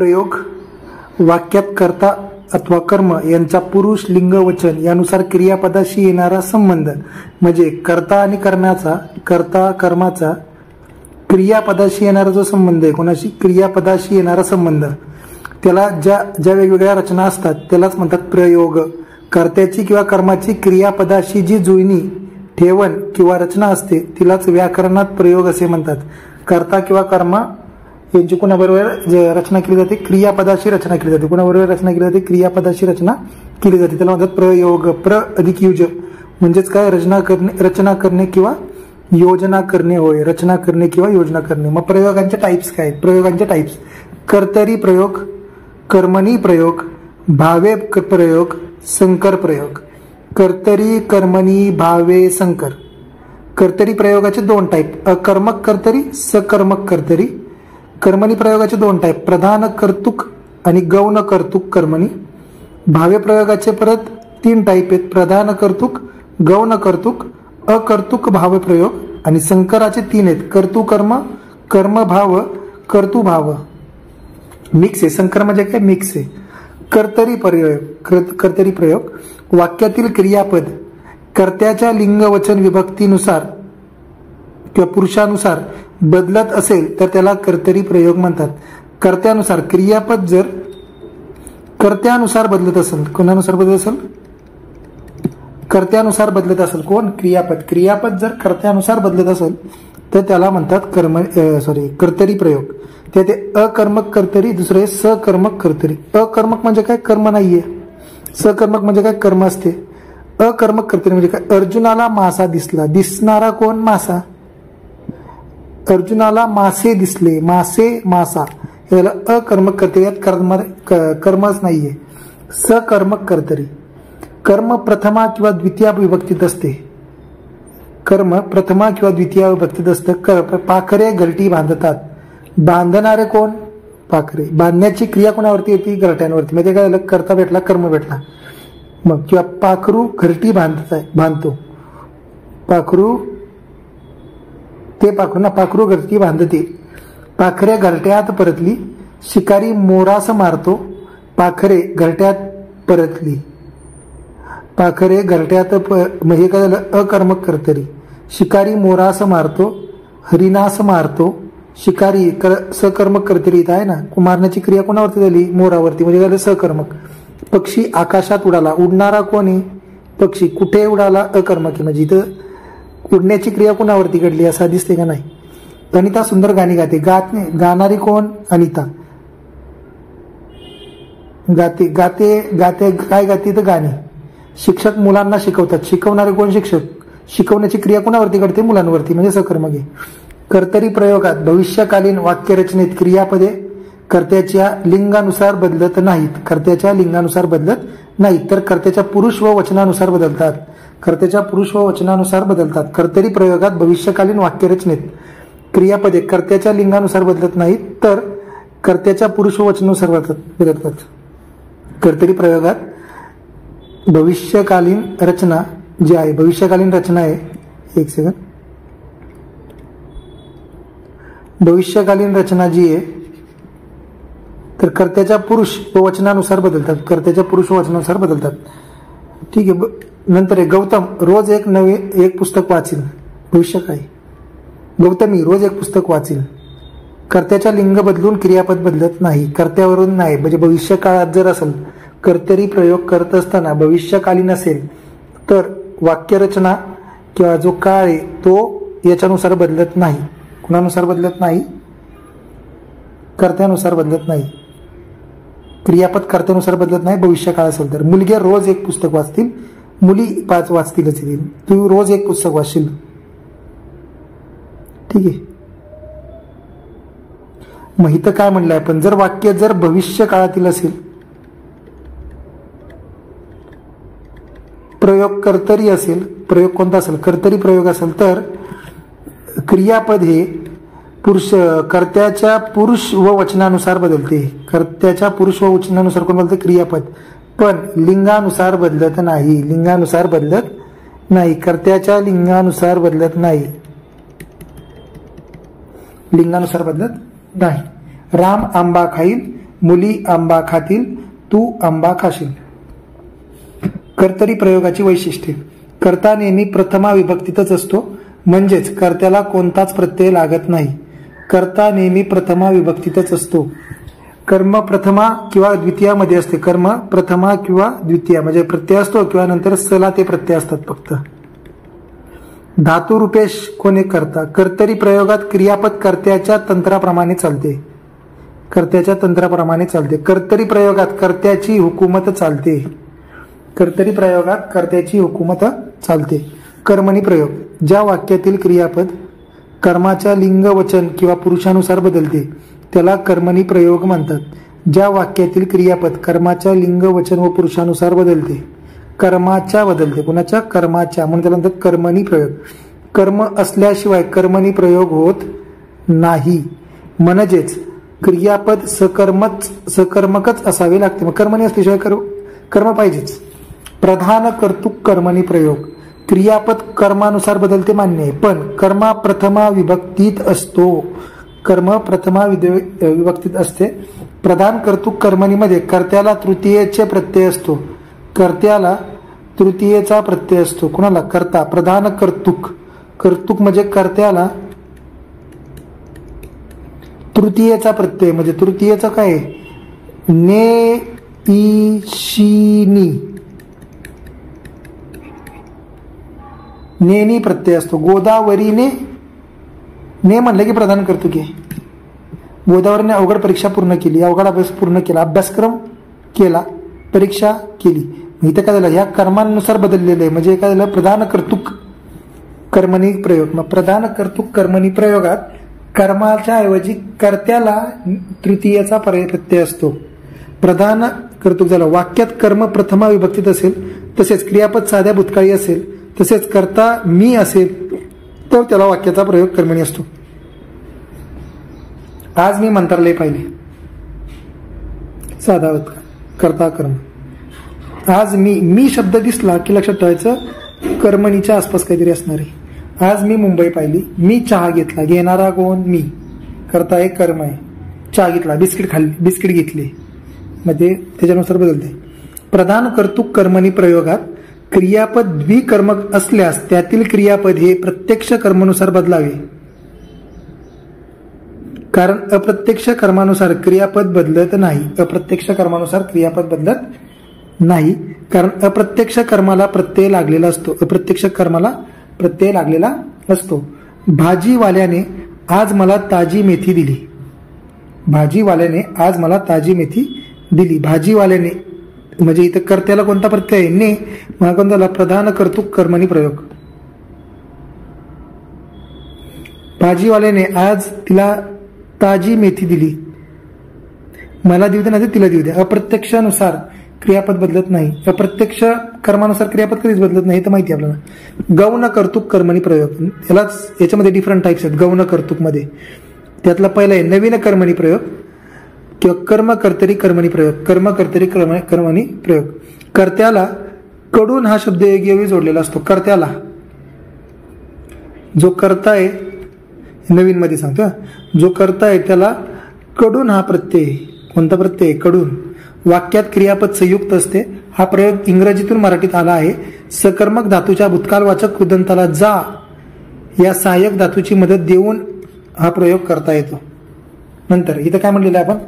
प्रयोग वाक्यात कर्ता अथवा कर्म यांचा पुरुष लिंग वचन यानुसार क्रियापदाशी येणारा संबंध म्हणजे कर्ता आणि कर्माचा क्रियापदाशी येणारा जो संबंध आहे, कोणाशी क्रियापदाशी येणारा संबंध, त्याला ज्या वेगवेगळ्या रचना असतात त्यालाच म्हणतात प्रयोग. कर्त्याची किंवा कर्माची क्रियापदाशी जी जुळणी ठेवण किंवा रचना असते तिलाच व्याकरणात प्रयोग असे म्हणतात. कर्ता किंवा कर्म यांची कोणाबरोबर रचना केली जाते? क्रियापदाशी रचना केली जाते. कोणाबरोबर रचना केली जाते? क्रियापदाशी रचना केली जाते. त्याला म्हणतात प्रयोग. प्र अधिक युज म्हणजेच काय? रचना करणे किंवा योजना करणे होय. रचना करणे किंवा योजना करणे. मग प्रयोगांचे टाइप्स काय? प्रयोगांचे टाइप्स: कर्तरी प्रयोग, कर्मणी प्रयोग, भावे प्रयोग, संकर प्रयोग. कर्तरी, कर्मणी, भावे, संकर. कर्तरी प्रयोगाचे दोन टाइप: अकर्मक कर्तरी, सकर्मक कर्तरी. कर्मणी प्रयोगाचे दोन टाइप: प्रधान कर्तुक आणि गौण कर्तुक कर्मणी. भावे प्रयोगाचे परत तीन टाइप आहेत: प्रधान कर्तुक, गौण कर्तुक, अकर्तुक भाव प्रयोग. आणि संकराचे तीन आहेत: कर्तुकर्म, कर्मभाव, कर्तुभाव. मिक्स आहे. संकर म्हणजे काय? मिक्स आहे. कर्तरी प्रयोग वाक्यातील क्रियापद कर्त्याच्या लिंग वचन विभक्तीनुसार किंवा पुरुषानुसार बदलत असेल तर त्याला कर्तरी प्रयोग म्हणतात. कर्त्यानुसार क्रियापद जर कर्त्यानुसार बदलत असेल, कोणानुसार बदलत असेल? कर्त्यानुसार बदलत असेल. कोण? क्रियापद जर कर्त्यानुसार बदलत असेल तर त्याला म्हणतात कर्तरी प्रयोग. ते अकर्मक कर्तरी, दुसरे सकर्मक कर्तरी. अकर्मक म्हणजे काय? कर्म नाहीये. सकर्मक म्हणजे काय? कर्म असते. अकर्मक कर्तरी म्हणजे काय? अर्जुनाला मासा दिसला. दिसणारा कोण? मासा. अर्जुनाला मासे दिसले. मासा. याला अकर्मक कर्तरी. यात कर्मच नाहीये. सकर्मक कर्तरी. कर्म प्रथमा किंवा द्वितीय विभक्तीत असते. कर्म प्रथमा किंवा द्वितीय विभक्तीत असतं. पाखरे घरटी बांधतात. बांधणारे कोण? पाखरे. बांधण्याची क्रिया कोणावरती येते? घरट्यांवरती. म्हणजे काय झालं? कर्ता भेटला, कर्म भेटला. मग किंवा पाखरू घरटी बांधतो. पाखरू घरटी बांधते. पाखरे घरट्यात परतली. शिकारी मोरास मारतो. पाखरे घरट्यात परतली. पाखरे घरट्यात म्हणजे काय झालं? अकर्मक कर्तरी. शिकारी मोरास मारतो, हरिणास मारतो. शिकारी सकर्मक कर्तरी आहे ना. मारण्याची क्रिया कोणावरती झाली? मोरावरती. म्हणजे झालं सकर्मक. पक्षी आकाशात उडाला. उडणारा कोणी? पक्षी. कुठे उडाला? अकर्मक. म्हणजे इथं उडण्याची क्रिया कोणावरती घडली असं दिसते का? नाही. अनिता सुंदर गाणी गाते. गाणारी कोण? अनिता. गाते काय गाते? तर गाणी. शिक्षक मुलांना शिकवतात. शिकवणारे कोण? शिक्षक. शिकवण्याची क्रिया कोणावरती घडते? मुलांवरती. म्हणजे सकर्मक आहे. कर्तरी प्रयोगात भविष्यकालीन वाक्यरचनेत क्रियापदे कर्त्याच्या लिंगानुसार बदलत नाहीत. कर्त्याच्या लिंगानुसार बदलत नाहीत तर कर्त्याच्या पुरुष व वचनानुसार बदलतात. कर्त्याच्या पुरुष व वचनानुसार बदलतात. कर्तरी प्रयोगात भविष्यकालीन वाक्यरचनेत क्रियापदे कर्त्याच्या लिंगानुसार बदलत नाहीत तर कर्त्याच्या पुरुष व वचनानुसार बदलतात. कर्तरी प्रयोगात भविष्यकालीन रचना जी आहे, भविष्यकालीन रचना आहे, एक सेकंड, भविष्यकालीन रचना जी आहे तर कर्त्याच्या पुरुष व वचनानुसार बदलतात. कर्त्याच्या पुरुष व वचनानुसार बदलतात. ठीक आहे. नंतर आहे गौतम रोज एक पुस्तक वाचील. भविष्यक आहे. गौतमी रोज एक पुस्तक वाचील. कर्त्याच्या लिंग बदलून क्रियापद बदलत नाही. कर्त्यावरून नाही. म्हणजे भविष्य काळात जर असेल, कर्तरी प्रयोग करत असताना भविष्यकालीन असेल तर वाक्यरचना किंवा जो काळ आहे तो याच्यानुसार बदलत नाही. कुणानुसार बदलत नाही? कर्त्यानुसार बदलत नाही. क्रियापद कर्त्यानुसार बदलत नाही. भविष्यकाळ असेल तर मुलगे रोज एक पुस्तक वाचतील. मुली 5 वाचतीलच. तू रोज एक पुस्तक वाचशील. ठीक आहे. मग इथं काय म्हणलंय आपण? जर वाक्य जर भविष्य काळातील असेल, प्रयोग कर्तरी असेल, प्रयोग कोणता असेल? कर्तरी प्रयोग असेल तर क्रियापद हे कर्त्याच्या पुरुष व वचनानुसार बदलते. कर्त्याच्या पुरुष व वचनानुसार कोण बदलते? क्रियापद. पण लिंगानुसार बदलत नाही. लिंगानुसार बदलत नाही. कर्त्याच्या लिंगानुसार बदलत नाही. लिंगानुसार बदलत नाही. राम आंबा खाईल. मुली आंबा खातील, तू आंबा खाशील. कर्तरी प्रयोगाची वैशिष्ट्ये. कर्ता नेहमी प्रथमा विभक्तीतच असतो, म्हणजेच कर्त्याला कोणताच प्रत्यय लागत नाही. कर्ता नेहमी प्रथमा विभक्तीतच असतो. कर्म प्रथमा किंवा द्वितीयामध्ये असते. कर्म प्रथमा किंवा द्वितीया म्हणजे प्रत्यय असतो किंवा नंतर सला ते प्रत्यय असतात फक्त. धातू रूपेश कोणी करता. कर्तरी प्रयोगात क्रियापद कर्त्याच्या तंत्राप्रमाणे चालते. कर्त्याच्या तंत्राप्रमाणे चालते. कर्तरी प्रयोगात कर्त्याची हुकूमत चालते. कर्तरी प्रयोगात कर्त्याची हुकूमत चालते. कर्मणी प्रयोग. ज्या वाक्यातील क्रियापद कर्माच्या लिंग वचन किंवा पुरुषानुसार बदलते त्याला कर्मणी प्रयोग म्हणतात. ज्या वाक्यातील क्रियापद कर्माच्या लिंग वचन व पुरुषानुसार बदलते. कर्माच्या बदलते. कुणाच्या? कर्माच्या. म्हणून त्याला म्हणतात कर्मणी प्रयोग. कर्म असल्याशिवाय कर्मणी प्रयोग होत नाही. म्हणजेच क्रियापद सकर्मकच असावे लागते. मग कर्मणी असल्याशिवाय कर्म पाहिजेच. प्रधान कर्तुक कर्मणी प्रयोग. क्रियापद कर्मानुसार बदलते मान्य आहे, पण कर्मा प्रथमा विभक्तीत असतो. कर्म प्रथमा विभक्तीत असते. प्रधान कर्तुक कर्मणीमध्ये कर्त्याला तृतीयेचे प्रत्यय असतो. कर्त्याला तृतीयेचा प्रत्यय असतो. कुणाला? कर्ता. प्रधान कर्तुक. कर्तुक म्हणजे कर्त्याला तृतीयेचा प्रत्यय म्हणजे तृतीयेचा काय? ने ई शी नी नेनी प्रत्यय असतो. गोदावरीने ने म्हणलं की प्रधान कर्तुक आहे. गोदावरीने अवघड परीक्षा पूर्ण केली, अवघड अभ्यास पूर्ण केला, अभ्यासक्रम केला, परीक्षा केली. इथं काय झालं? ह्या कर्मानुसार बदललेलं आहे म्हणजे काय झालं? प्रधान कर्तुक कर्मणी प्रयोग. मग प्रधान कर्तुक कर्मणी प्रयोगात कर्माच्या ऐवजी कर्त्याला तृतीयेचा प्रत्यय असतो. प्रधान कर्तुक झालं. वाक्यात कर्म प्रथमा विभक्तीत असेल, तसेच क्रियापद साध्या भूतकाळी असेल, तसेच कर्ता मी असेल तर त्याला वाक्याचा प्रयोग कर्मणी असतो. आज मी मंत्रालय पाहिले. साधा कर्ता कर्म. आज मी शब्द दिसला की लक्षात ठेवायचं कर्मणीच्या आसपास काहीतरी असणार आहे. आज मी मुंबई पाहिली. मी चहा घेतला. घेणारा कोण? मी. कर्ता आहे, कर्म आहे. चहा घेतला, बिस्किट खाल्ली, बिस्किट घेतले, मध्ये त्याच्यानुसार बदलते. प्रधान कर्तुक कर्मणी प्रयोगात क्रियापद द्विकर्मक असल्यास त्यातील क्रियापद हे प्रत्यक्ष कर्मानुसार बदलावे. कारण अप्रत्यक्ष कर्मानुसार क्रियापद बदलत नाही. अप्रत्यक्ष कर्मानुसार क्रियापद बदलत नाही कारण अप्रत्यक्ष कर्माला प्रत्यय लागलेला असतो. अप्रत्यक्ष कर्माला प्रत्यय लागलेला असतो. भाजीवाल्याने आज मला ताजी मेथी दिली. भाजीवाल्याने आज मला ताजी मेथी दिली. भाजीवाल्याने म्हणजे इथं कर्त्याला कोणता प्रत्यय आहे? ने. मग कोणत्याला? प्रधान कर्तुक कर्मणी प्रयोग. भाजीवाल्याने आज तिला ताजी मेथी दिली. मला देऊ दे, नाही तिला देऊ दे. अप्रत्यक्षानुसार क्रियापद बदलत नाही. अप्रत्यक्ष कर्मानुसार क्रियापद कधीच बदलत नाही, तर माहिती आपल्याला. गौण कर्तुक कर्मणी प्रयोग. यालाच याच्यामध्ये डिफरंट टाइप्स आहेत गौण कर्तुक मध्ये. त्यातला पहिला आहे नवीन कर्मणी प्रयोग किंवा कर्म कर्तरी कर्मणी प्रयोग. कर्म कर्तरी कर्मणी प्रयोग. कर्त्याला कडून हा शब्द योगी जोडलेला असतो. कर्त्याला जो कर्ता आहे, नवीन मध्ये सांगतो, जो कर्ता आहे त्याला कडून हा प्रत्यय. कोणता प्रत्यय? कडून. वाक्यात क्रियापद संयुक्त असते. हा प्रयोग इंग्रजीतून मराठीत आला आहे. सकर्मक धातूच्या भूतकालवाचक उदंताला जा या सहाय्यक धातूची मदत देऊन हा प्रयोग करता येतो. नंतर इथं काय म्हणलेलं आहे आपण?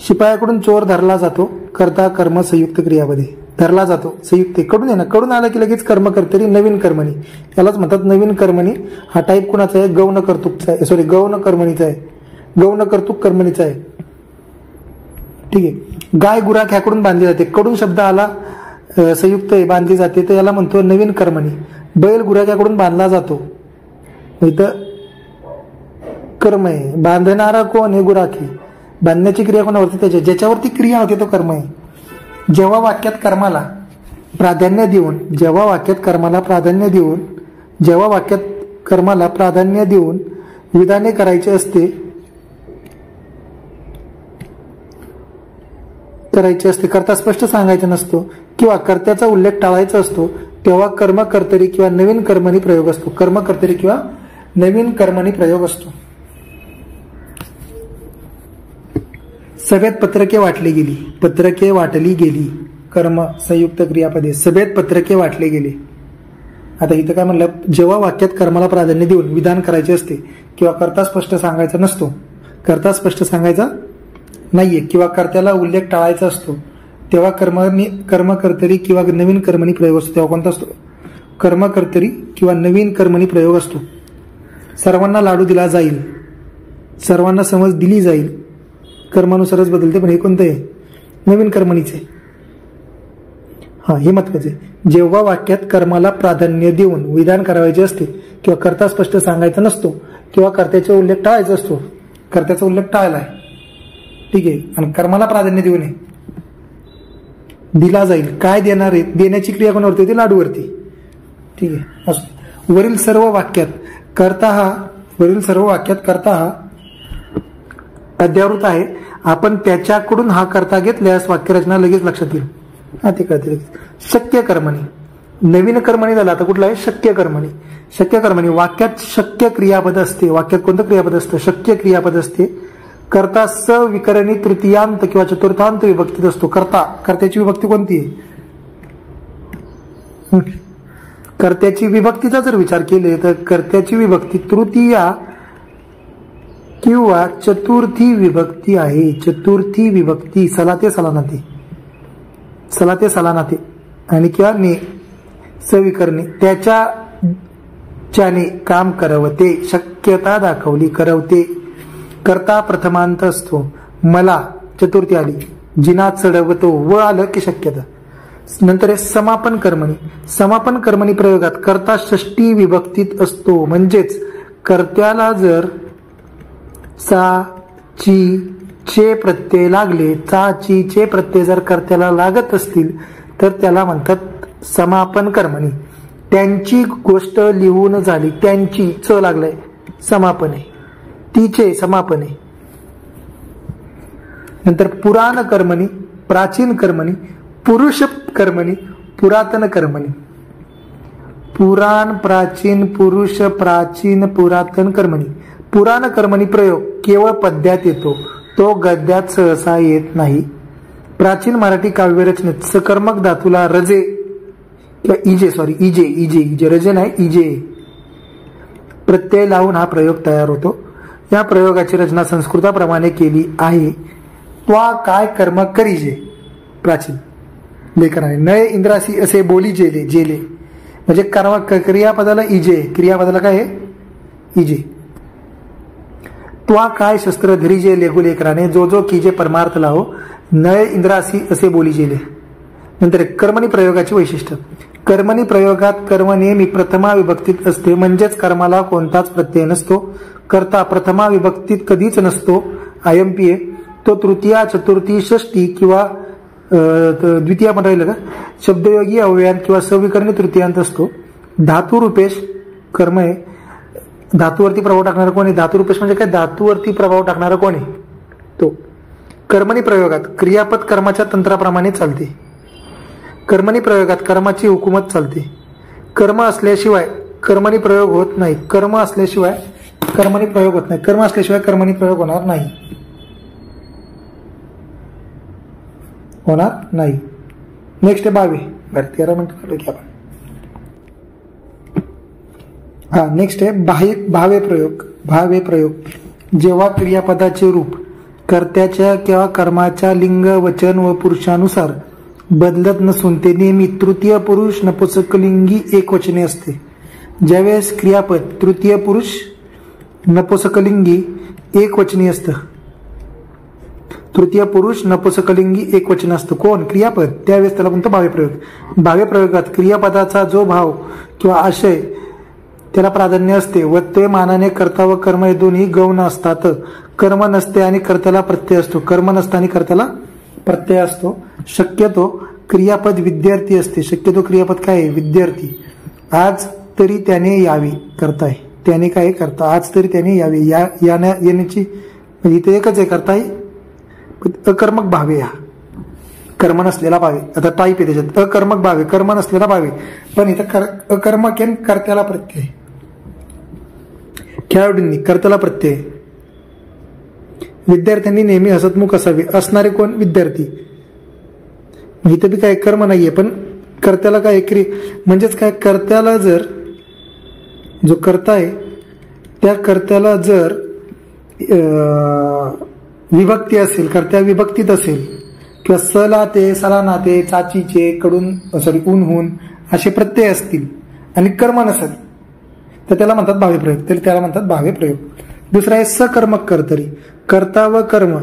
शिपायाकडून चोर धरला जातो. कर्ता कर्म संयुक्त क्रियामध्ये धरला जातो. संयुक्त कडून आहे ना. कडून आला की लगेच कर्म कर्तरी नवीन कर्मणी. यालाच म्हणतात नवीन कर्मणी. हा टाईप कुणाचा आहे? गौण कर्तुकचा आहे. सॉरी, गौण कर्मणीचा आहे. गौण कर्तुक कर्मणीचा आहे. ठीक आहे. गाय गुराख ह्याकडून बांधली जाते. कडून शब्द आला संयुक्त आहे, बांधली जाते, तर याला म्हणतो नवीन कर्मणी. बैल गुराख्याकडून बांधला जातो. इथं कर्म आहे. बांधणारा कोण? हे गुराखी. बांधण्याची क्रिया कोणावरती? त्याच्या ज्याच्यावरती क्रिया होते तो कर्म आहे. जेव्हा वाक्यात कर्माला प्राधान्य देऊन जेव्हा वाक्यात कर्माला प्राधान्य देऊन विधाने करायचे असते करता स्पष्ट सांगायचा नसतो किंवा कर्त्याचा उल्लेख टाळायचा असतो, तेव्हा कर्म कर्तरी किंवा नवीन कर्मणी प्रयोग असतो. कर्म कर्तरी किंवा नवीन कर्मणी प्रयोग असतो. सभेत पत्रके वाटली गेली, पत्रके वाटली गेली, कर्म संयुक्त क्रियापदे, सभेत पत्रके वाटले गेले. आता इथं काय म्हणलं, जेव्हा वाक्यात कर्माला प्राधान्य देऊन विधान करायचे असते किंवा कर्ता स्पष्ट सांगायचा नसतो, कर्ता स्पष्ट सांगायचा नाहीये किंवा कर्त्याला उल्लेख टाळायचा असतो, तेव्हा कर्मकर्तरी किंवा नवीन कर्मणी प्रयोग असतो. तेव्हा कोणता असतो? कर्मकर्तरी किंवा नवीन कर्मणी प्रयोग असतो. सर्वांना लाडू दिला जाईल, सर्वांना समज दिली जाईल, कर्मानुसारच बदलते, पण हे कोणतं आहे? नवीन कर्मणीचे. हे महत्वाचे. जेव्हा वाक्यात कर्माला प्राधान्य देऊन विधान करायचे असते किंवा कर्ता स्पष्ट सांगायचा नसतो किंवा कर्त्याचा उल्लेख टाळायचा असतो, कर्त्याचा उल्लेख टाळलाय, ठीक आहे, आणि कर्माला प्राधान्य देऊ नये. दिला जाईल, काय देणार आहे? देण्याची क्रिया कोणावरती होती? लाडूवरती, ठीक आहे. असतो. वरील सर्व वाक्यात कर्ता हा अद्यावृत आहे. आपण त्याच्याकडून हा कर्ता घेतल्यास वाक्यरचना लगेच लक्षात येईल. ते कळते. शक्य कर्मणी, नवीन कर्मणी झाला. आता कुठला आहे? शक्य कर्मणी. शक्य कर्मणी वाक्यात शक्य क्रियापद असते. वाक्यात कोणतं क्रियापद असतं? शक्य क्रियापद असते. कर्ता सविकरणी तृतीयांत किंवा चतुर्थांत विभक्तीत असतो. कर्त्याची विभक्ती कोणती आहे? कर्त्याची विभक्तीचा जर विचार केले तर कर्त्याची विभक्ती तृतीया किंवा चतुर्थी विभक्ती आहे. चतुर्थी विभक्ती सलाते सलानाते आणि किंवा ने सविकरणी, त्याच्याने काम करवते, शक्यता दाखवली, करवते. कर्ता प्रथमांत असतो. मला चतुर्थी आली, जिना चढवतो, व आलं की शक्यता. नंतर समापन कर्मणी. समापन कर्मणी प्रयोगात कर्ता षष्टी विभक्तीत असतो. म्हणजेच कर्त्याला जर सा ची चे प्रत्यय लागले, चा ची चे प्रत्यय जर कर्त्याला लागत असतील तर त्याला म्हणतात समापन कर्मणी. त्यांची गोष्ट लिहून झाली, त्यांची च लागलाय, समापन आहे. तिचे समापन आहे. नंतर पुराण कर्मणी, प्राचीन कर्मणी, पुरुष कर्मणी, पुरातन कर्मणी. पुराण, प्राचीन, पुरुष, प्राचीन, पुरातन कर्मणी. पुराण कर्मणी प्रयोग केवळ पद्यात येतो, तो गद्यात सहसा येत नाही. प्राचीन मराठी काव्यरचनेत सकर्मक धातूला रजे किंवा इजे रजे नाही, इजे प्रत्यय लावून हा प्रयोग तयार होतो. या प्रयोगाची रचना संस्कृताप्रमाणे केली आहे. त्वा काय कर्म करीजे, प्राचीन लेखनाने. नय इंद्रासी असे बोली जेले, जेले म्हणजे क्रियापदाला इजे, क्रियापदाला काय आहे? इजे. त्वा काय शस्त्र धरीजे लेखू लेकराने, जो जो कीजे परमार्थ लाहो, नय इंद्रासी असे बोली जेले. नंतर कर्मणी प्रयोगाची वैशिष्ट्य. कर्मणी प्रयोगात कर्म नेहमी प्रथमा विभक्तीत असते, म्हणजेच कर्माला कोणताच प्रत्यय नसतो. कर्ता प्रथमा विभक्तीत कधीच नसतो. आयएमपीए तो तृतीया, चतुर्थी, षष्टी किंवा द्वितीय पण राहिलं का, शब्दयोगी अव्ययात किंवा सविकरणी तृतीयांत असतो. धातुरूपेश कर्म आहे. धातूवरती प्रभाव टाकणारा कोण आहे? धातुरूपेश म्हणजे काय? धातूवरती प्रभाव टाकणारा कोण आहे? तो. कर्मणी प्रयोगात क्रियापद कर्माच्या तंत्राप्रमाणे चालते. कर्मणी प्रयोगात कर्माची हुकूमत चालते. कर्म असल्याशिवाय कर्मणी प्रयोग होत नाही. कर्म असल्याशिवाय कर्मणी प्रयोग होत नाही. कर्म असल्याशिवाय कर्मणी प्रयोग होणार नाही. नेक्स्ट आहे 22. 13 मिनिटं की आपण. नेक्स्ट आहे भावे प्रयोग. जेव्हा क्रियापदाचे रूप कर्त्याच्या किंवा कर्माच्या लिंग, वचन व पुरुषानुसार बदलत नसून ते नेहमी तृतीय पुरुष नपुंसकलिंगी एकवचने असते. ज्यावेळेस क्रियापद तृतीय पुरुष नपुंसकलिंगी एकवचनी असतं, तृतीय पुरुष नपुंसकलिंगी एकवचन असतं कोण? क्रियापद. त्यावेळेस त्याला म्हणतो भावे प्रयोग. भावे प्रयोगात क्रियापदाचा जो भाव किंवा आशय त्याला प्राधान्य असते व ते मानाने कर्ता व कर्म हे दोन्ही गौण असतात. कर्म नसते आणि कर्त्याला प्रत्यय असतो. कर्म नसता आणि कर्त्याला प्रत्यय असतो. शक्यतो क्रियापद विद्यार्थी असते. शक्यतो क्रियापद काय आहे? विद्यार्थी. आज तरी त्याने यावे, करता आहे. त्याने काय करता, आज तरी त्याने यावे, येण्याची इथे एकच आहे, करता आहे. अकर्मक भावे, या कर्म नसलेला भावे. आता टाईप आहे त्याच्यात, अकर्मक भावे, कर्म नसलेला भावे. पण इथं अकर्मक आहे, कर्त्याला प्रत्यय. खेळाडूंनी कर्त्याला प्रत्यय. विद्यार्थ्यांनी नेहमी हसतमुख असावे. असणारे कोण? विद्यार्थी. इथं बी काय कर्म नाहीये, पण कर्त्याला काय म्हणजेच काय, कर्त्याला जर जो कर्ता आहे त्या कर्त्याला जर विभक्ती असेल, कर्त्या विभक्तीत असेल किंवा सलाते, सलानाते, चाचीचे, कडून ऊनहून असे प्रत्यय असतील आणि कर्म नसेल तर त्याला म्हणतात भावे प्रयोग. तर त्याला म्हणतात भावे प्रयोग. दुसरा आहे सकर्मक कर्तरी. कर्ता व कर्म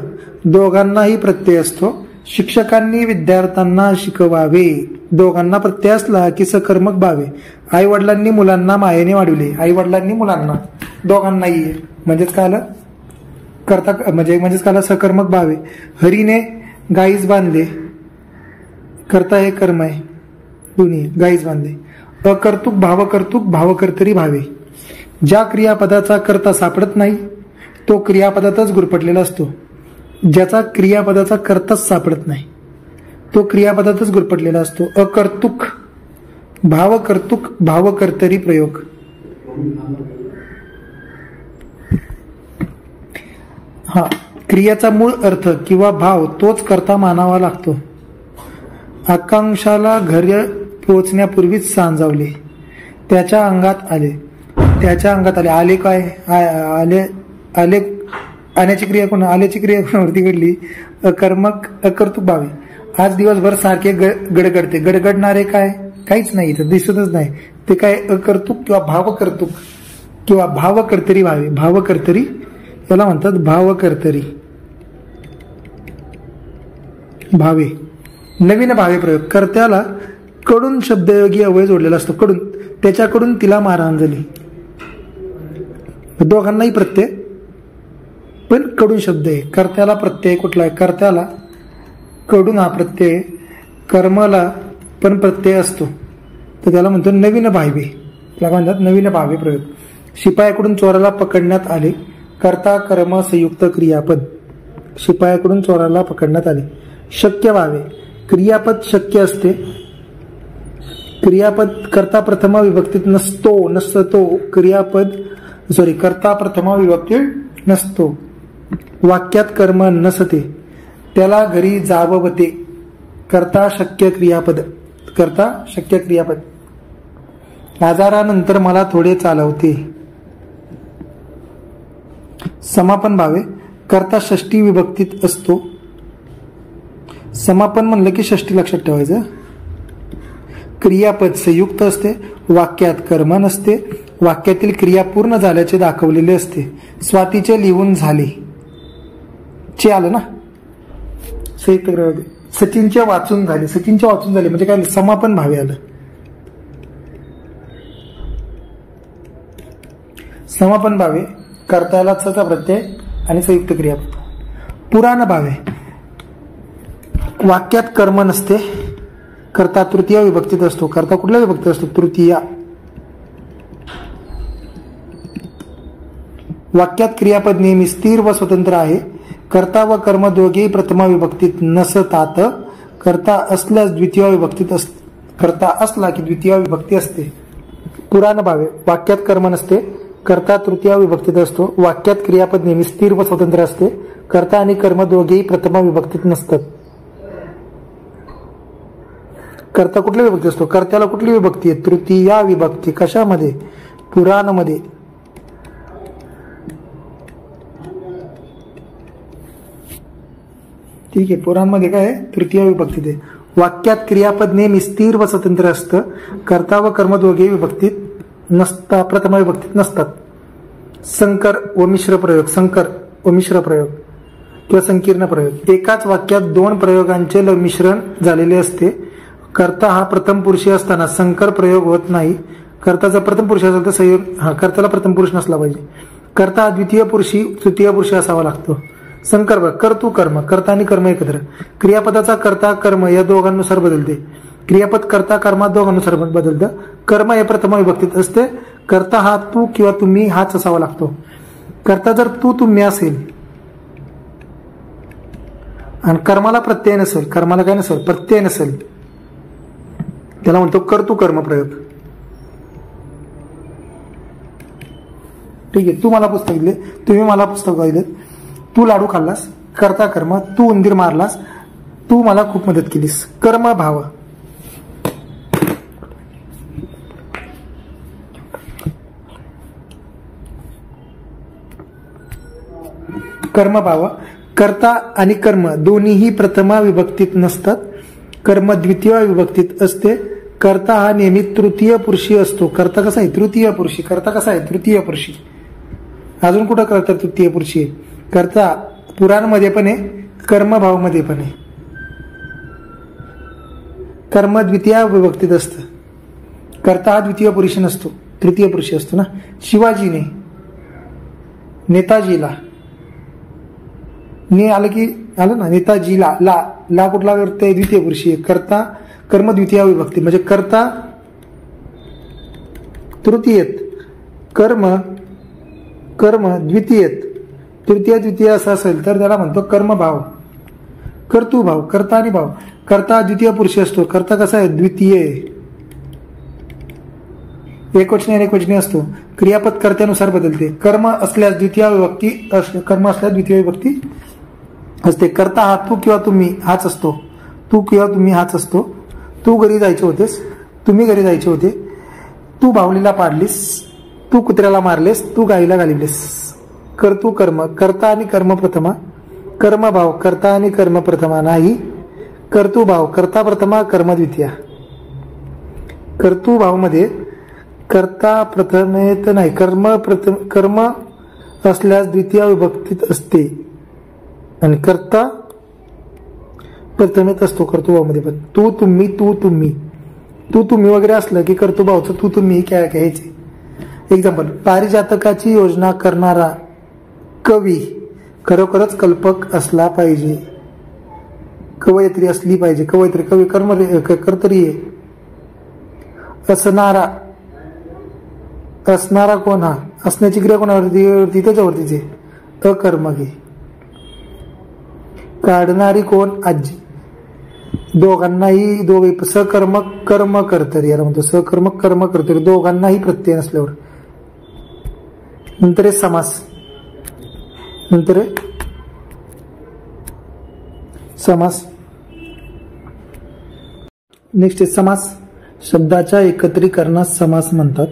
दोघांनाही प्रत्यय असतो. शिक्षकांनी विद्यार्थ्यांना शिकवावे. दोघांना प्रत्यय असला की सकर्मक भावे. आई वडिलांनी मुलांना मायेने वाढविले. आई वडिलांनी मुलांना, दोघांनाही म्हणजेच काय आलं, कर्ता म्हणजेच काय आलं, सकर्मक भावे. हरीने गाईस बांधले. कर्ता हे कर्म आहे, दोन्ही गाईस बांधले. अकर्तुक भावकर्तुक भावकर्तरी भावे. ज्या क्रियापदाचा कर्ता सापडत नाही तो क्रियापदातच गुरफटलेला असतो. ज्याचा क्रियापदाचा कर्ताच सापडत नाही तो क्रियापदातच गुरफटलेला असतो. अकर्तुक भावकर्तुक भावकर्तरी प्रयोग. हा, क्रियाचा मूळ अर्थ किंवा भाव तोच कर्ता मानावा लागतो. आकांक्षाला घरी पोहोचण्यापूर्वीच सांजावले. त्याच्या अंगात आले. त्याच्या अंगात आले. आले काय? आले. आले आण्याची क्रिया कोण? आल्याची क्रिया कोणावरती घडली? अकर्मक अकर्तुक भावे. आज दिवसभर सारखे गडगडते. गडगडणारे काय? काहीच नाही, इथं दिसतच नाही. ते काय? अकर्तुक किंवा भावकर्तुक किंवा भावकर्तरी भावे. भावकर्तरी याला म्हणतात भावकर्तरी भावे. नवीन भावे प्रयोग. कर्त्याला कडून शब्दयोगी अवयव जोडलेला असतो. कडून, त्याच्याकडून तिला मारहाण झाली. दोघांनाही प्रत्यय, पण कडून शब्द आहे. कर्त्याला प्रत्यय कुठला आहे? कर्त्याला कडून हा प्रत्यय. कर्मला पण प्रत्यय असतो, तर त्याला म्हणतो नवीन भावे. त्याला म्हणतात नवीन भावे प्रयोग. शिपायाकडून चोराला पकडण्यात आले. कर्ता कर्म संयुक्त क्रियापद. शिपायाकडून चोराला पकडण्यात आले. शक्य भावे. क्रियापद शक्य असते. क्रियापद कर्ता प्रथमा विभक्तीत नसतो. क्रियापद कर्ता प्रथमा विभक्तीत नसतो. वाक्यात कर्म नसते. त्याला घरी जाववते. कर्ता शक्य क्रियापद. कर्ता शक्य क्रियापद. आजारानंतर मला थोडे चालवते. समापन भावे. कर्ता षष्टी विभक्तीत असतो. समापन म्हणलं की षष्टी लक्षात ठेवायचं. क्रियापद संयुक्त असते. वाक्यात कर्म नसते. वाक्यातील क्रिया पूर्ण झाल्याचे दाखवलेले असते. स्वातीचे लिहून झाले. चे आलं ना. संयुक्त क्रिया. सचिनचे वाचून झाले. सचिनचे वाचून झाले म्हणजे काय? समापन भावे आलं. समापन भावे. कर्त्याला चा प्रत्यय आणि संयुक्त क्रियापद. पुराण भावे. वाक्यात कर्म नसते. कर्ता तृतीय विभक्तीत असतो. कर्ता कुठल्या विभक्तीत असतो? तृतीय. वाक्यात क्रियापद नेहमी स्थिर व स्वतंत्र आहे. कर्ता व कर्म दोघेही प्रथमा विभक्तीत नसतात. कर्ता असल्यास द्वितीय विभक्तीत कर्ता असला की द्वितीय विभक्ती असते. पुराण भावे. वाक्यात कर्म नसते. कर्ता तृतीय विभक्तीत असतो. वाक्यात क्रियापद नेहमी स्थिर व स्वतंत्र असते. कर्ता आणि कर्म दोघेही प्रथमा विभक्तीत नसतात. कर्ता कुठली विभक्ती असतो? कर्त्याला कुठली विभक्ती आहे? तृतीय विभक्ती. कशामध्ये? पुराणमध्ये. ठीक आहे, पुराणमध्ये काय आहे? तृतीय विभक्तीत आहे. वाक्यात क्रियापद नेहमी स्थिर व स्वतंत्र असतं. कर्ता व कर्म दोघे विभक्तीत नसतात, प्रथम विभक्तीत नसतात. संकर व मिश्र प्रयोग. संकर व मिश्र प्रयोग किंवा संकीर्ण प्रयोग. एकाच वाक्यात दोन प्रयोगांचे मिश्रण झालेले असते. कर्ता हा प्रथम पुरुषी असताना संकर प्रयोग होत नाही. कर्ताचा प्रथम पुरुष असेल तर संयोग कर्त्याला प्रथम पुरुष नसला पाहिजे. कर्ता हा द्वितीय पुरुषी तृतीय पुरुषी असावा लागतो. संकर कर्तृ कर्म. कर्ता आणि कर्म एकत्र. क्रियापदाचा कर्ता कर्म या दोघांनुसार बदलते. क्रियापद कर्ता कर्मात दोघांनुसार बदलतं. कर्म हे प्रथम विभक्तीत असते. कर्ता हा तू किंवा तुम्ही हाच असावा लागतो. कर्ता जर तू तुम्ही असेल आणि कर्माला प्रत्यय नसेल, कर्माला काय नसेल? प्रत्यय नसेल, त्याला म्हणतो कर्तृ कर्म प्रयोग. ठीक आहे, तू मला पुस्तक दिले, तुम्ही मला पुस्तक दिले, तू लाडू खाल्लास, कर्ता कर्म, तू उंदीर मारलास, तू मला खूप मदत केलीस. कर्म भाव. कर्मभाव. कर्ता आणि कर्म दोन्हीही प्रथमा विभक्तीत नसतात. कर्म द्वितीय विभक्तीत असते. कर्ता हा नेहमी तृतीय पुरुषी असतो. कर्ता कसा आहे? तृतीय पुरुषी. कर्ता कसा आहे? तृतीय पुरुषी. अजून कुठं कर्ता तृतीय पुरुषी आहे? कर्ता पुराणमध्ये पण आहे, कर्मभावमध्ये पण आहे. कर्म द्वितीय विभक्तीत असतं. कर्ता हा द्वितीय पुरुषी नसतो, तृतीय पुरुषी असतो ना. शिवाजीने, नेताजीला, ने आलं की आलं ना, नेताजीला, ला कुठला करते? द्वितीय पुरुषी. कर्ता कर्म द्वितीय विभक्ती म्हणजे कर्ता तृतीयत, कर्म कर्म द्वितीयत, तृतीय द्वितीय असं असेल तर त्याला म्हणतो कर्मभाव. कर्तृभाव. कर्ता आणि भाव. कर्ता द्वितीय पुरुषी असतो. कर्ता कसा आहे? द्वितीय. एकवचनी आणि एकवचनी असतो. क्रियापद कर्त्यानुसार बदलते. कर्म असल्यास द्वितीय विभक्ती, कर्म असल्यास द्वितीय विभक्ती असते. कर्ता हा तू किंवा तुम्ही हाच असतो. तू किंवा तुम्ही हाच असतो. तू घरी जायचे होतेस, तुम्ही घरी जायचे होते, तू बाहुलीला पाडलीस, तू कुत्र्याला मारलेस, तू गाईला घालवलेस. कर्तृ कर्म. कर्ता आणि कर्म प्रथमा. कर्मभाव. कर्ता आणि कर्म प्रथमा नाही. कर्तृभाव. कर्ता प्रथमा, कर्म द्वितीया. कर्तृभावमध्ये कर्ता प्रथमेत नाही, कर्म असल्यास द्वितीय विभक्तीत असते आणि कर्ता प्रथमेत असतो कर्तृभावमध्ये पण. तू तुम्ही, तू तुम्ही, तू तुम्ही वगैरे असलं की कर्तृभावचं तू तुम्ही काय घ्यायचे. एक्झाम्पल, पारिजातकाची योजना करणारा कवी खरोखरच कल्पक असला पाहिजे. कवयित्री असली पाहिजे. कवयित्री, कवी कर्तरी आहे. असणारा कोण? हा असण्याची क्रिया कोणावरती? त्याच्यावरतीच आहे. अकर्मगे. काढणारी कोण? आजी. दोघांनाही दोघे सकर्मक कर्म कर्तरी याला म्हणतो. सकर्मक कर्म कर्तरी दोघांनाही प्रत्यय नसल्यावर. नंतर समास. नंतर समास. नेक्स्ट आहे समास. शब्दाच्या एकत्रीकरणास समास म्हणतात.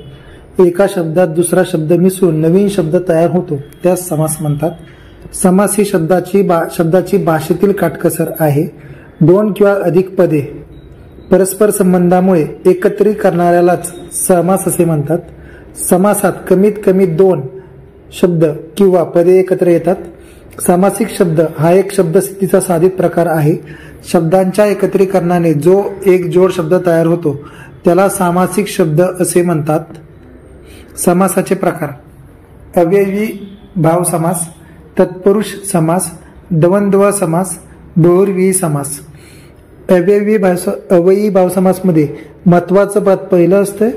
एका शब्दात दुसरा शब्द मिसळून नवीन शब्द तयार होतो, त्यास समास म्हणतात. समास ही शब्दाची भाषेतील काटकसर आहे. दोन किंवा अधिक पदे परस्पर संबंधामुळे एकत्रित करणाऱ्यालाच समास असे म्हणतात. समासात कमीत कमी दोन शब्द किंवा पदे एकत्र येतात. सामासिक शब्द हा एक शब्दस्थितीचा साधित प्रकार आहे. शब्दांच्या एकत्रीकरणाने जो एक जोड शब्द तयार होतो त्याला सामासिक शब्द असे म्हणतात. समासाचे प्रकार: अव्ययी भाव समास, तत्पुरुष समास, द्वंद्व समास, बहुव्रीही समास. अव्ययी भाव समासमध्ये महत्वाचं पद पहिलं असतं.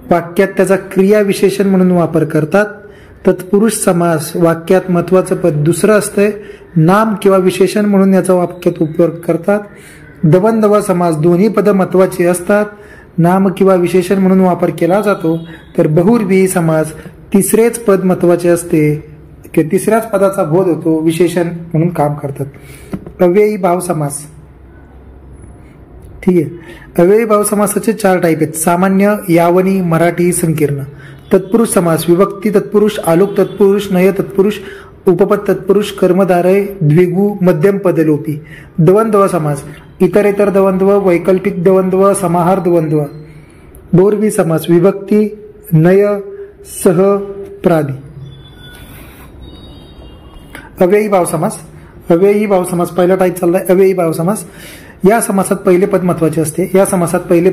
वाक्यात त्याचा क्रिया विशेषण म्हणून वापर करतात. तत्पुरुष समास वाक्यात महत्वाचं पद दुसरं असतंय, नाम किंवा विशेषण म्हणून याचा वाक्यात उपयोग करतात. द्वंद्व समास दोन्ही पद महत्वाची असतात, नाम किंवा विशेषण म्हणून वापर केला जातो. तर बहुव्रीही समास तिसरेच पद महत्वाचे असते, तिसऱ्याच पदाचा बोध होतो, विशेषण म्हणून काम करतात. अव्ययी भाव समास. ठीक आहे. अव्ययी भाव समासाचे 4 टाईप आहेत: सामान्य, यावनी, मराठी, संकीर्ण. तत्पुरुष समास विभक्ती तत्पुरुष, आलोक तत्पुरुष, नय तत्पुरुष, उपपद तत्पुरुष, कर्मधारय, द्विगु, मध्यम पदलोपी. द्वंद्व समास इतर द्वंद्व, वैकल्पिक द्वंद्व, समाहार द्वंद्व. बहुव्रीही समास विभक्ती, नय, सह, प्रादी. अव्ययी भाव समास. अव्ययी भाव समास पहिला टाईप चाललाय अव्ययी भाव समास. या समासात पहिले पद महत्वाचे असते. या समासात पहिले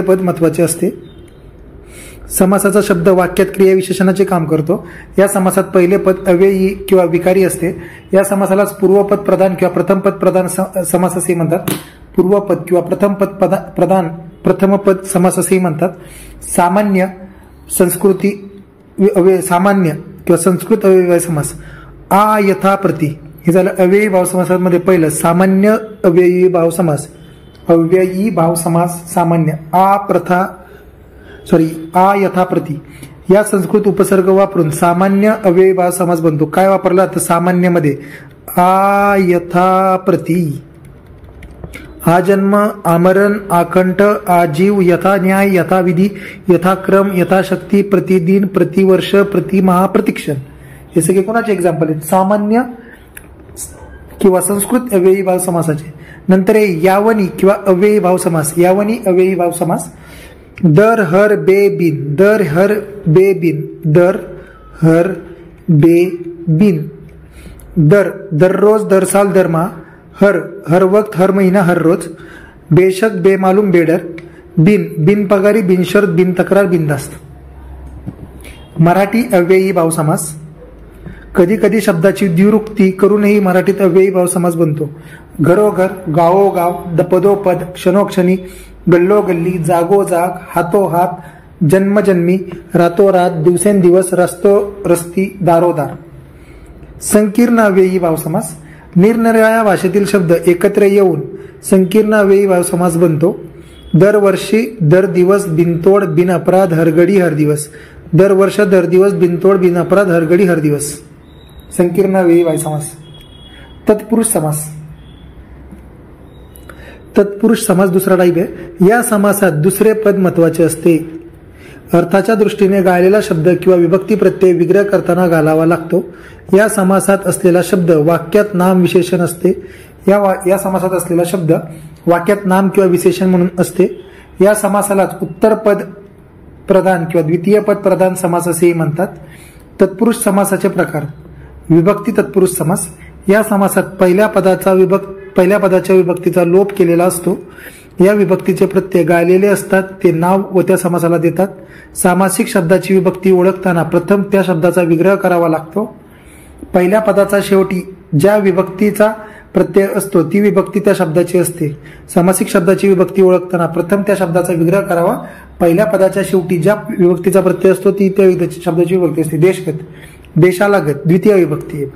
पद महत्वाचे असते. समासाचा शब्द वाक्यात क्रिया विशेषणाचे काम करतो. या समासात पहिले पद अव्ययी किंवा विकारी असते. या समासालाच पूर्वपद प्रधान किंवा प्रथमपद प्रधान समास असे म्हणतात. पूर्वपद किंवा प्रथमपद समास असेही म्हणतात. सामान्य सामान्य किंवा संस्कृत अव्ययी समास. आ यथा प्रति हे झालं अव्ययी भाव समासामध्ये पहिलं. सामान्य अव्ययी भाव समास. अव्ययी भाव समास सामान्य. आ यथा प्रति या संस्कृत उपसर्ग वापरून सामान्य अव्ययीभाव समास बनतो. काय वापरला तर सामान्यमध्ये आ यथा प्रती, आजन्म, आमरण, आकंठ, आजीव, यथा न्याय, यथाविधी, यथाक्रम, यथाशक्ती, प्रतिदिन, प्रतिवर्ष, प्रतिमाह, प्रतिक्षण. हे सगळे कोणाचे एक्झाम्पल आहेत? सामान्य किंवा संस्कृत अव्ययीभाव समासाचे. नंतर यावनी किंवा अव्ययीभाव समास. यावनी अव्ययीभाव समास. दर हर बे बिन, दर हर बे बिन, दर हर बे बिन. दर दररोज, दर साल, दर माह. हर हर वक्त, हर महीना, हर रोज. बेशक, बेमालूम, बेडर. बिन बिन पगारी, बिनशर्त, बिन तक्रार, बिनधास्त. मराठी अव्ययीभाव समास. कधी कधी शब्दाची द्विरुक्ती करूनही मराठीत अव्ययीभाव समास बनतो. घरोघर, गावोगाव, पदोपद, क्षणोक्षणी, गल्लोगल्ली, जागोजाग, हातोहात, जन्मजन्मी, रातोरात, दिवसेंदिवस, रस्तोरस्ती, दारोदार. संकीर्ण अव्ययीभाव समास. निरनिराळ्या भाषेतील शब्द एकत्र येऊन संकीर्ण अव्ययीभाव समास बनतो. दरवर्षी, दर दिवस, बिनतोड, बिन अपराध, हरघडी, हर दिवस. दर वर्ष, दर दिवस, बिनतोड, बिन अपराध, हरघडी, हर दिवस. संकीर्ण अव्ययीभाव समास. तत्पुरुष समास. तत्पुरुष समास दुसरा टाईप आहे. या समासात दुसरे पद महत्वाचे असते. अर्थाच्या दृष्टीने गाळलेला शब्द किंवा विभक्ती प्रत्यय विग्रह करताना घालावा लागतो. या समासात असलेला शब्द वाक्यात नाम विशेषण असते. या समासात असलेला शब्द वाक्यात नाम किंवा विशेषण म्हणून असते. या समासालाच उत्तर पद प्रधान किंवा द्वितीय पद प्रधान समास असेही म्हणतात. तत्पुरुष समासाचे प्रकार. विभक्ती तत्पुरुष समास. या समासात पहिल्या पदाच्या विभक्तीचा लोप केलेला असतो. या विभक्तीचे प्रत्यय गाळलेले असतात. ते नाव व त्या समासाला देतात. सामासिक शब्दाची विभक्ती ओळखताना प्रथम त्या शब्दाचा विग्रह करावा लागतो. पहिल्या पदाचा शेवटी ज्या विभक्तीचा प्रत्यय असतो ती विभक्ती त्या शब्दाची असते. सामासिक शब्दाची विभक्ती ओळखताना प्रथम त्या शब्दाचा विग्रह करावा. पहिल्या पदाच्या शेवटी ज्या विभक्तीचा प्रत्यय असतो ती त्या शब्दाची विभक्ती असते. देशगत, देशालागत, द्वितीय विभक्ती आहे.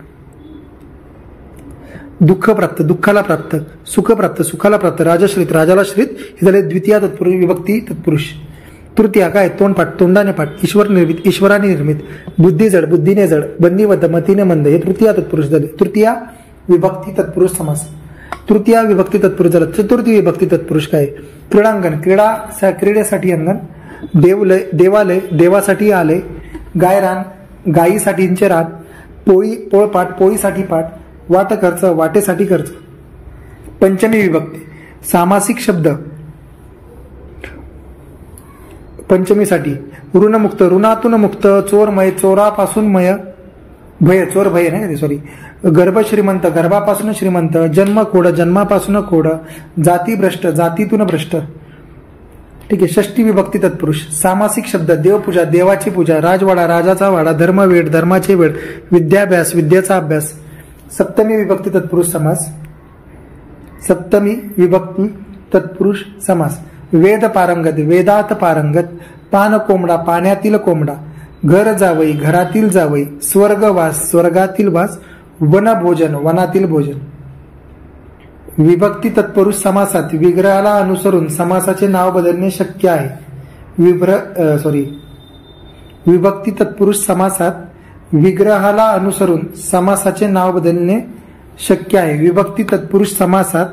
दुःख प्राप्त, दुःखाला प्राप्त. सुख प्राप्त, सुखाला प्राप्त. राजश्रित, राजाला श्रित. हे झाले द्वितीय तत्पुरुष विभक्ती तत्पुरुष. तृतीया काय? तोंडपाठ, तोंडाने पाठ. ईश्वर निर्मित, ईश्वराने निर्मित. बुद्धी जड, बुद्धीने जड. बंदीबद्ध, मतीने मंद. हे तृतीय तत्पुरुष झाले. तृतीया विभक्ती तत्पुरुष समास. तृतीय विभक्ती तत्पुरुष झालं. चतुर्थी विभक्ती तत्पुरुष काय? क्रीडांगण, क्रीडेसाठी अंगण. देवलय, देवालय, देवासाठी आलय. गायरान, गायीसाठींचे रान. पोळी, पोळपाट, पोळीसाठी पाठ. वाट खर्च, वाटेसाठी खर्च. पंचमी विभक्ती. सामासिक शब्द पंचमीसाठी. ऋणमुक्त, ऋणातून मुक्त. चोरमय, चोरापासून मय, भय, चोर भय नाही सॉरी. गर्भ श्रीमंत, गर्भापासून श्रीमंत. जन्म खोड, जन्मापासून खोड. जाती भ्रष्ट, जातीतून भ्रष्ट. ठीक आहे. षष्टी विभक्ती तत्पुरुष. सामासिक शब्द देवपूजा, देवाची पूजा. राजवाडा, राजाचा वाडा. धर्मवेड, धर्माचे वेड. विद्याभ्यास, विद्येचा अभ्यास. सप्तमी विभक्ती तत्पुरुष समास. सप्तमी विभक्ती तत्पुरुष समास. वेद पारंगत, वेदात पारंगत. पान कोंबडा, पाण्यातील कोंबडा. घर जावई, घरातील जावई. स्वर्गवास, स्वर्गातील वास. वन भोजन, वनातील भोजन. विभक्ती तत्पुरुष समासात विग्रहाला अनुसरून समासाचे नाव बदलणे शक्य आहे. विभक्ती तत्पुरुष समासात विग्रहाला अनुसरून समासाचे नाव बदलणे शक्य आहे. विभक्ती तत्पुरुष समासात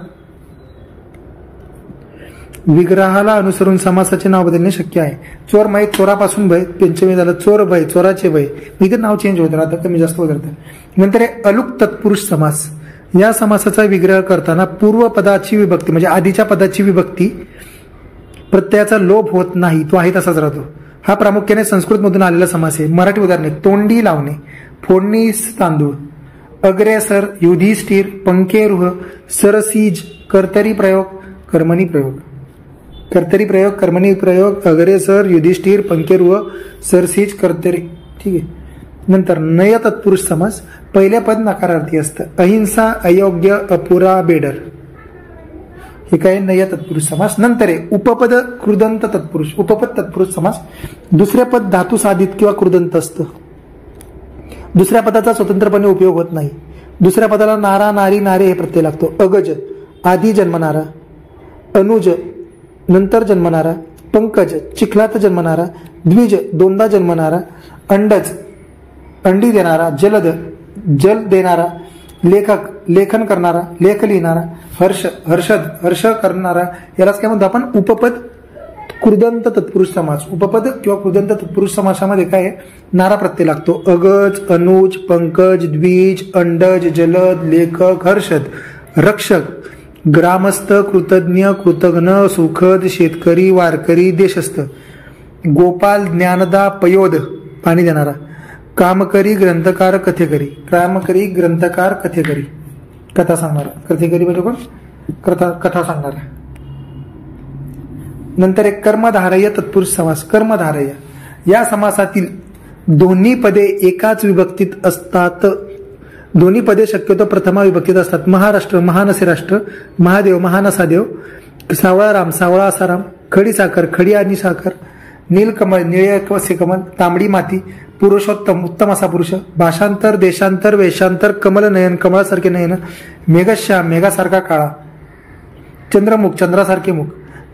विग्रहाला अनुसरून समासाचे नाव बदलणे शक्य आहे. चोर माहीत, चोरापासून भय. पंचमी झालं. चोर भय, चोराचे भय. इथे नाव चेंज होत राहतं, कमी जास्त होत राहतं. नंतर अलुक तत्पुरुष समास. या समासाचा विग्रह करताना पूर्व पदाची विभक्ती म्हणजे आधीच्या पदाची विभक्ती प्रत्ययाचा लोप होत नाही, तो आहे तसाच राहतो. हा प्रामुख्याने संस्कृतमधून आलेला समास आहे. मराठी उदाहरणे. तोंडी लावणे, फोडणीस तांदूळ. अग्रेसर, युधिष्ठिर, पंखेरुह, सरसीज. कर्तरी प्रयोग, कर्मणी प्रयोग. कर्तरी प्रयोग, कर्मणी प्रयोग. अग्रेसर, युधिष्ठिर, पंखेरुह, सरसीज, कर्तरी. ठीक आहे. नंतर नय तत्पुरुष समास. पहिले पद नकारार्थी असतं. अहिंसा, अयोग्य, अपुरा, बेडर. हे काय? नय तत्पुरुष समास. नंतर आहे उपपद कृदंत तत्पुरुष. उपपद तत्पुरुष समास. दुसरे पद धातू साधित किंवा कृदंत असतं. दुसऱ्या पदाचा स्वतंत्रपणे उपयोग होत नाही. दुसऱ्या पदाला नारा, नारी, नारे हे प्रत्यय लागतो. अगज, आधी जन्मणारा. अनुज, नंतर जन्मणारा. पंकज चिखलात जन्मणारा, द्विज दोनदा जन्मणारा, अंडज अंडी देणारा, जलद जल देणारा, लेखक लेखन करणारा, लेख लिहिणारा, हर्ष हर्षद हर्ष करणारा, यालाच काय म्हणतो आपण उपपद कृदंत तत्पुरुष समास. उपपद किंवा कृदंत तत्पुरुष समासामध्ये काय आहे, नारा प्रत्यय लागतो. अगज अनुज पंकज द्विज अंडज जलद लेखक हर्षद रक्षक ग्रामस्थ कृतज्ञ कृतघ्न सुखद शेतकरी वारकरी देशस्थ. गोपाल ज्ञानदा पयोध पाणी देणारा. कामकरी ग्रंथकार कथेकरी. कामकरी ग्रंथकार कथेकरी कथा सांगणारा. कथेकरी म्हणजे कोण, कथा सांगणारा. नंतर एक कर्मधारय तत्पुरुष समास. कर्मधारय या समासातील दोन्ही पदे एकाच विभक्तीत असतात. दोन्ही पदे शक्यतो प्रथमा विभक्तीत असतात. महाराष्ट्र महानसे राष्ट्र, महादेव महानसा देव, सावळा राम सावळा असा राम, खडी साखर खडी आणि साखर, नीलकमळ निळे वसे कमल, तांबडी माती, पुरुषोत्तम उत्तम असा पुरुष, भाषांतर देशांतर वेशांतर, कमल नयन कमळासारखे नयन, मेघश्याम मेघासारखा काळा, चंद्रमुख चंद्रासारखे मुख,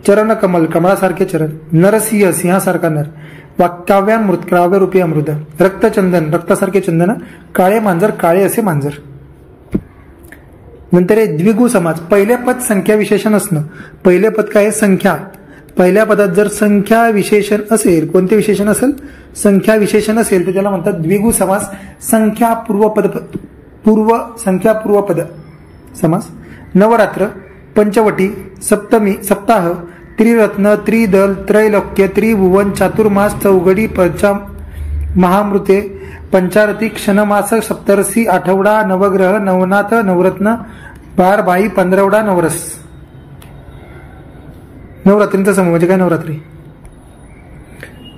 चरण कमल कमळासारखे चरण, नरसिंह सिंहासारखा नर, काव्यामृत काव्यरूपी अमृत, रक्तचंदन रक्तासारखे चंदन, काळे मांजर काळे असे मांजर. नंतर हे द्विगु समाज. पहिले पद संख्या विशेषण असणं. पहिले पद काय आहे, संख्या. पहिल्या पदात जर संख्या विशेषण असेल, कोणते विशेषण असेल, संख्या विशेषण असेल तर त्याला म्हणतात द्विगु समास. संख्या संख्या पूर्वपद समास. नवरात्र पंचवटी सप्तमी सप्ताह त्रिरत्न त्रिदल त्रैलोक्य त्रिभुवन चातुर्मास चौघडी महामृते पंचारती क्षणमास सप्तरसी आठवडा नवग्रह नवनाथ नवरत्न 12 बाई 15वडा नवरस. नवरात्रींचा समूह म्हणजे काय, नवरात्री.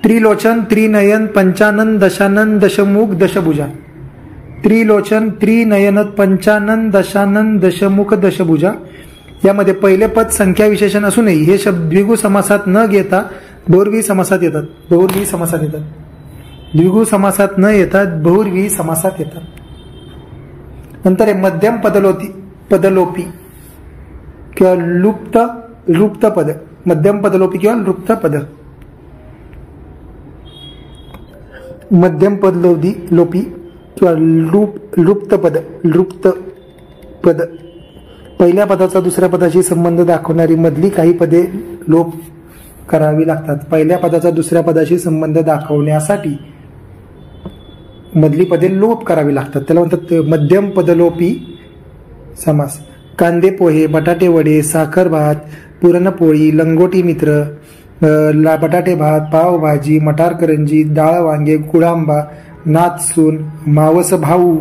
त्रिलोचन त्रिनयन पंचानन दशानन दशमुख दशभुजा. त्रिलोचन त्रिनयन पंचानन दशानन दशमुख दशभुजा. यामध्ये पहिले पद संख्या विशेषण असूनही हे शब्द द्विगु समासात न घेता बहुर्वी समासात येतात. बहुर्वी समासात येतात. द्विगु समासात न येतात बहुर्वी समासात येतात. नंतर हे मध्यम पदलोपी किंवा लुप्त पद. मध्यम पदलोपी किंवा लुप्त पद. मध्यम पदलोपी किंवा लुप्त पद. पहिल्या पदाचा दुसऱ्या पदाशी संबंध दाखवणारी मधली काही पदे लोप करावी लागतात. पहिल्या पदाचा दुसऱ्या पदाशी संबंध दाखवण्यासाठी मधली पदे लोप करावी लागतात. त्याला म्हणतात मध्यम पदलोपी समास. कांदे पोहे बटाटे वडे साखर भात पुरणपोळी लंगोटी मित्र बटाटे भात पावभाजी मटार करंजी डाळ वांगे कुळांबा नाथसून मावस भाऊ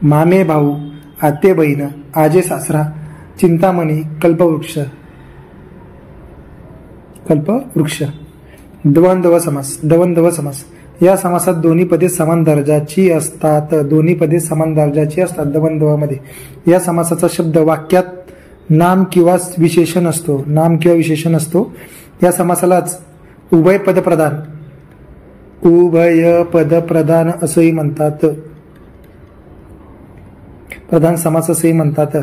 मामे भाऊ आते बहीण आजे सासरा चिंतामणी कल्पवृक्ष. द्वंद्व समास. या समासात दोन्ही पदे समान दर्जाची असतात. द्वंद्वामध्ये या समासाचा शब्द वाक्यात नाम किंवा विशेषण असतो. या समासालाच उभय पद प्रधान असंही म्हणतात. प्रधान समास असेही म्हणतात.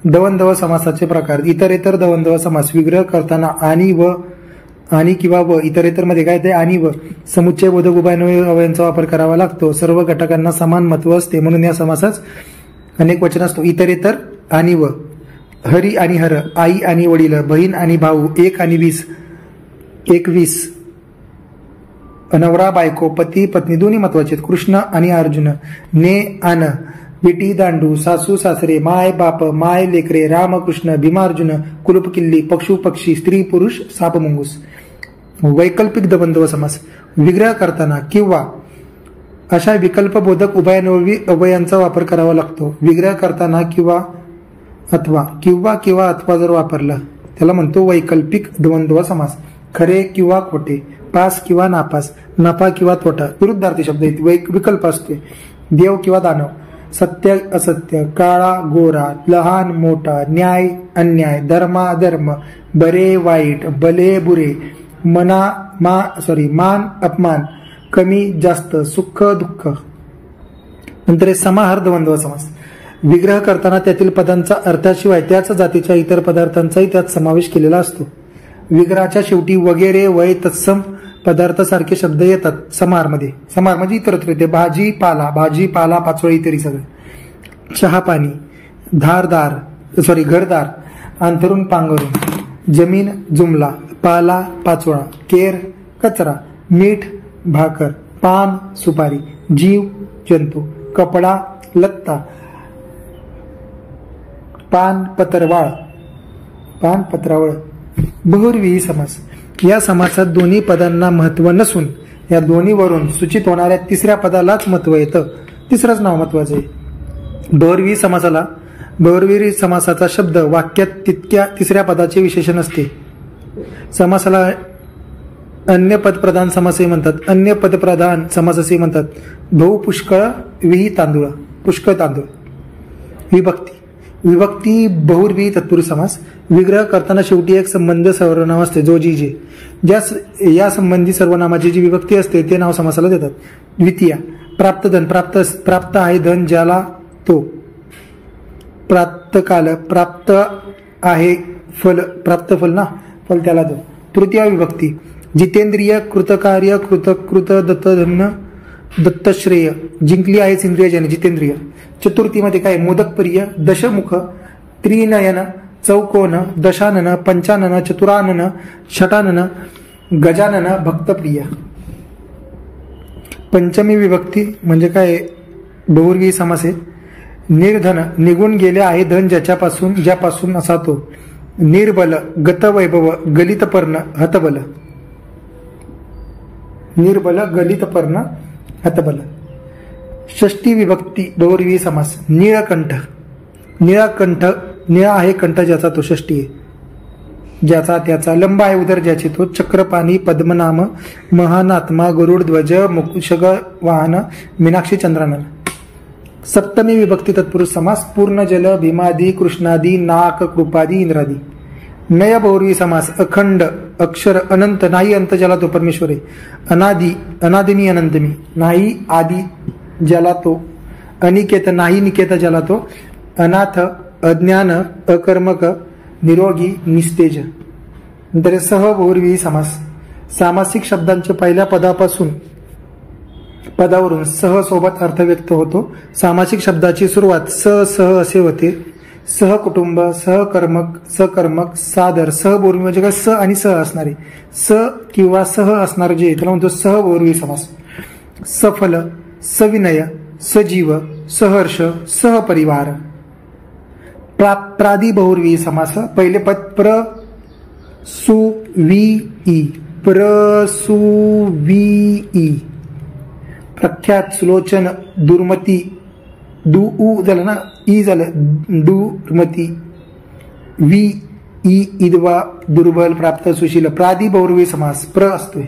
द्वंद्व समासाचे प्रकार. इतरेतर द्वंद्व समास. विग्रह करताना आणि किंवा व. इतरेतर मध्ये काय ते आणि व समुच्चय बोधक उभयन्वयी अवयांचा वापर करावा लागतो. सर्व घटकांना समान महत्व असते म्हणून या समासात अनेक वचन असतो. इतरेतर आणि व. हरी आणि हर, आई आणि वडील, बहीण आणि भाऊ, 1 आणि 20, 21, नवरा बायको, पती पत्नी दोन्ही महत्वाचे. कृष्ण आणि अर्जुन, ने आन, विटी दांडू, सासू सासरे, माय बाप, माय लेकरे, रामकृष्ण, भीमार्जुन, कुलूप किल्ली, पक्षू पक्षी, स्त्री पुरुष, साप मुंगूस. वैकल्पिक द्वंद्व समास. विग्रह करताना किंवा अशा विकल्पबोधक उभयन्वयी अवयांचा वापर करावा लागतो. विग्रह करताना किंवा अथवा जर वापरला त्याला म्हणतो वैकल्पिक द्वंद्व समास. खरे किंवा खोटे, पास किंवा नापास, नफा किंवा तोटा, विरुद्धार्थी शब्द विकल्प असते. देव किंवा दानव, सत्य असत्य, काळा गोरा, लहान मोठा, न्याय अन्याय, धर्मा अधर्म, बरे वाईट, भले बुरे, मान अपमान, कमी जास्त, सुख दुःख. नंतर समाहार द्वंद्व समास. विग्रह करताना त्यातील पदांचा अर्थाशिवाय त्याच जातीच्या इतर पदार्थांचाही त्यात समावेश केलेला असतो. विग्रहाच्या शेवटी वगैरे वय तत्सम पदार्थासारखे शब्द येतात समाहारमध्ये. समाहार म्हणजे इतरत्र येते. भाजीपाला पाचोळी इत्यादी सगळं. चहा पाणी, घरदार, अंथरून पांघरून, जमीन जुमला, पाला पाचोळा, केर कचरा, मीठ भाकर, पान सुपारी, जीव जंतू, कपडा लत्ता, पान पत्रावळ. बहुर्वी समास. या समासात दोन्ही पदांना महत्व नसून या दोन्हीवरून सूचित होणाऱ्या तिसऱ्या पदालाच महत्व येतं. तिसरंच नाव महत्वाचं आहे. बहुर्वी समासाचा शब्द वाक्यात तितक्या तिसऱ्या पदाचे विशेषण असते. समासाला अन्य पदप्रधान समासही म्हणतात, अन्य पदप्रधान समास असे म्हणतात. बहु पुष्कळ, विही तांदूळ, पुष्कळ तांदूळ. विभक्ती बहुर्वी तत्पुरुष समास. विग्रह करताना शेवटी एक संबंध सर्वनाम असते जो जी जे. या संबंधी सर्वनामाची जी विभक्ती असते ते नाव समासाला देतात. द्वितीया. प्राप्त धन, प्राप्त आहे धन ज्याला तो. प्राप्त काल, प्राप्त आहे फल, प्राप्त फल ना, फल त्याला तो. तृतीया विभक्ती. जितेंद्रिय, कृतकार्य, कृत दत्तधन्य, दत्तश्रेय. जिंकली आहे इंद्रिय ज्याने, जितेंद्रिय. चतुर्थीमध्ये काय? मोदकप्रिय, दशमुख, त्रिनयन, चौकोन, दशानन, पंचानन, चतुरानन, षटानन, गजानन, भक्तप्रिय. पंचमी विभक्ती म्हणजे काय? बहुर्वी समास आहे. निर्धन, निघून गेले आहे धन ज्यापासून असा तो. निर्बल, गतवैभव, गलितपर्ण, हतबल. निर्बल, गलितपर्ण, हतबल. षष्टी विभक्ती बहुर्वी समास. नीळकंठ, निळा आहे कंठ ज्याचा तो, षष्टी आहे. ज्याचा त्याचा. लंब आहे उदर ज्याचे तो. चक्रपाणी, पद्मनाम, महानात्मा, गरुड ध्वज, मुकुशग वाहन, मीनाक्षी चंद्रानन. सप्तमी विभक्ती तत्पुरुष समास. पूर्ण जल, भीमादी, कृष्णादी, नाक, कृपादी, इंद्रादी. नय बहुर्वी समास. अखंड, अक्षर, अनंत, नाही अंत ज्याला तो परमेश्वर आहे. अनादिमी, अनंतमी, नाही आदी ज्याला तो. अनिकेत, नाही निकेत ज्याला तो. अनाथ, अज्ञान, अकर्मक, निरोगी, निस्तेज. नंतर सह बहुर्वी समास. सामासिक शब्दांच्या पहिल्या पदावरून सह सोबत अर्थ व्यक्त होतो. सामासिक शब्दाची सुरुवात सह असे होते. सहकुटुंब, सकर्मक, सादर. सह बहुर्वी म्हणजे काय? स आणि सह असणारे. स किंवा सह असणार जे त्याला म्हणतो सह बहुर्वी समास. सफल, सविनय, सजीव, सहर्ष, सहपरिवार. प्रादी बहुर्वी समास. पहिले पद प्रसुवी. प्रख्यात, सुलोचन, दुर्मती, झालं ना, ई झालं, दुर्मती. वी, ई, इदवा, दुर्बल, प्राप्त, सुशील. प्रादी बहुर्वी समास. प्र असतोय.